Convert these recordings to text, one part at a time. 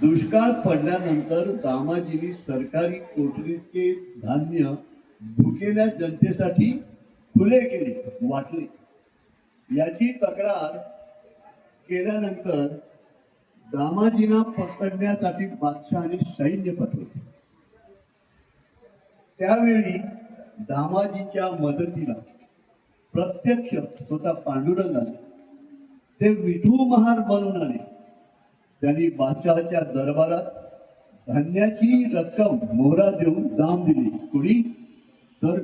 दुष्काळ पडल्यानंतर दामाजींनी सरकारी कोठडीचे धान्य भुकेल्या जनतेसाठी खुले केले, वाटले. याची तक्रार केल्यानंतर दामाजींना पकडण्यासाठी बादशहाने सैन्य पाठवले. त्यावेळी दामाजीच्या मदतीला प्रत्यक्ष स्वतः पांडुरंगाने ते विठू महार बनवून आले. त्यांनी बादशहाच्या दरबारात धान्याची रक्कम मोहरा देऊन दाम दिली. कुणी तर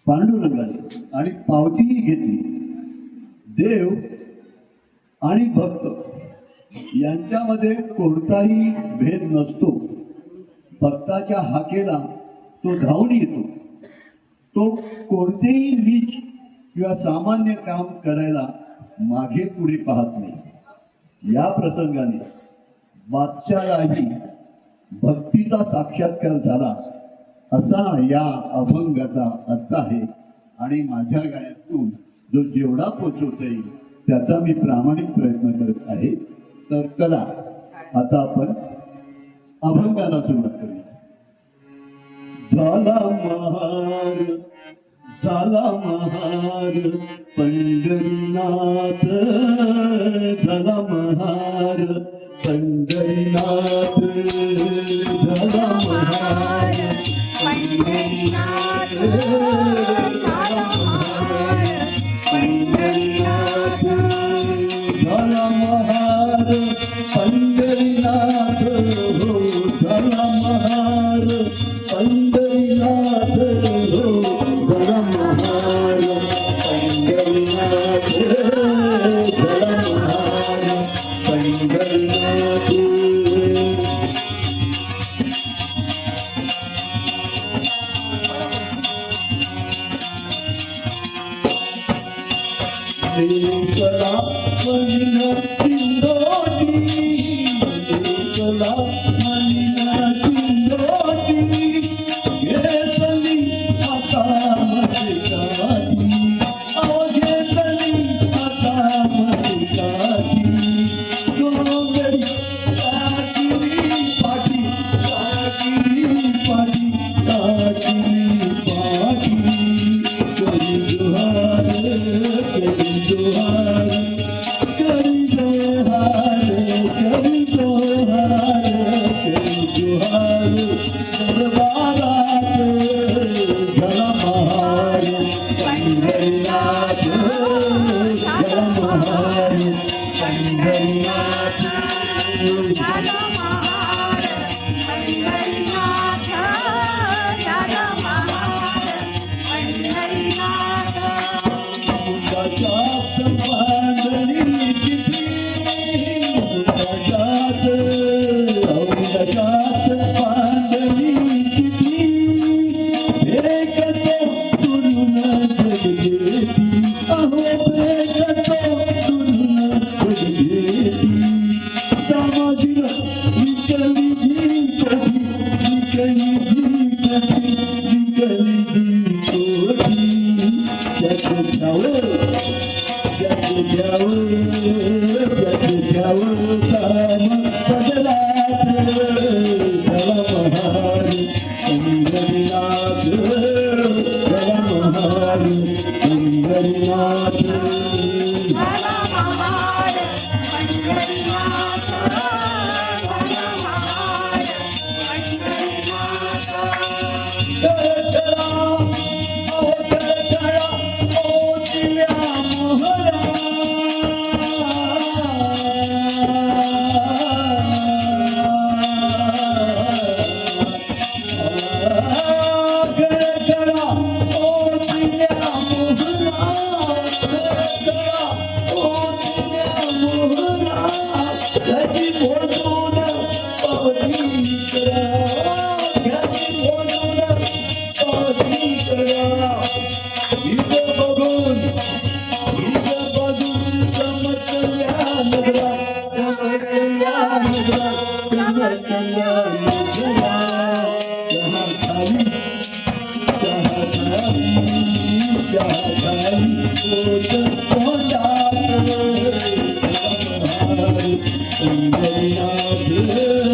पांडुरंगाने, आणि पावतीही घेतली. देव आणि भक्त यांच्यामध्ये कोणताही भेद नसतो. भक्ताच्या हाकेला तो धावून येतो. तो कोणतेही नीच किंवा सामान्य काम करायला मागे पुढे पाहत नाही. या प्रसंगाने बादशालाही भक्तीचा साक्षात्कार झाला असा या अभंगाचा अर्थ आहे. आणि माझ्या गाण्यातून जो जेवढा पोचवता येईल त्याचा मी प्रामाणिक प्रयत्न करत आहे. तर चला आता आपण अभंगाला सुरुवात करूया. झाला महार पंढरीनाथ, झाला महार पंढरीनाथ, झाला महार पंढरीनाथ, झाला महार पंढरीनाथ, झाला महार पंढरीनाथ, हो झाला महार पंढरीनाथ, हो झाला महार पंढरीनाथ, झाला महार पंढरीनाथ. देवला मनिना चिंदोटी, देवला मनिना चिंदोटी, घेतली आता मस्काटी, अहो घेतली आता मस्काटी. डोंगरी काकिरी पाटी, काकिरी पाटी, काकिरी पाटी, करी जोहार, करी जोहार, करी जोहार, करी जोहार, करी जोहार. दरबारात झाला महार पंढरीनाथ, झाला महार पंढरीनाथ, झाला महार पंढरीनाथ, झाला महार पंढरीनाथ. मुलाजात पांढरीची मुलाजात, मुलाजात पांढरीची भेटतो दुरून जगदेती, अहो भेटतो दुरून जगदेती. दामाजीला विकली जी कोठी, विकली जी कोठी, विकली जी कोठी. जग जाओ, जग जाओ, जग जाओ काम बदलात, झाला महार पंढरीनाथ, झाला महार पंढरीनाथ. झाला महार पंढरीनाथ, झाला महार पंढरीनाथ. दर्शना ओ दर्शना ओ दिव्या मोहरा, दर्शना ओ दिव्या मोहरा, दर्शना ओ दिव्या मोहरा. घरी बोलून पावती करा, घरी बोलून पावती करा. इथं बघून चमकल्या नजरा, चमकल्या नजरा, चमकल्या नजरा. चहा खाली, चहा खाली, चहा खाली, पोट तोंडात. झाला महार पंढरीनाथ, Hare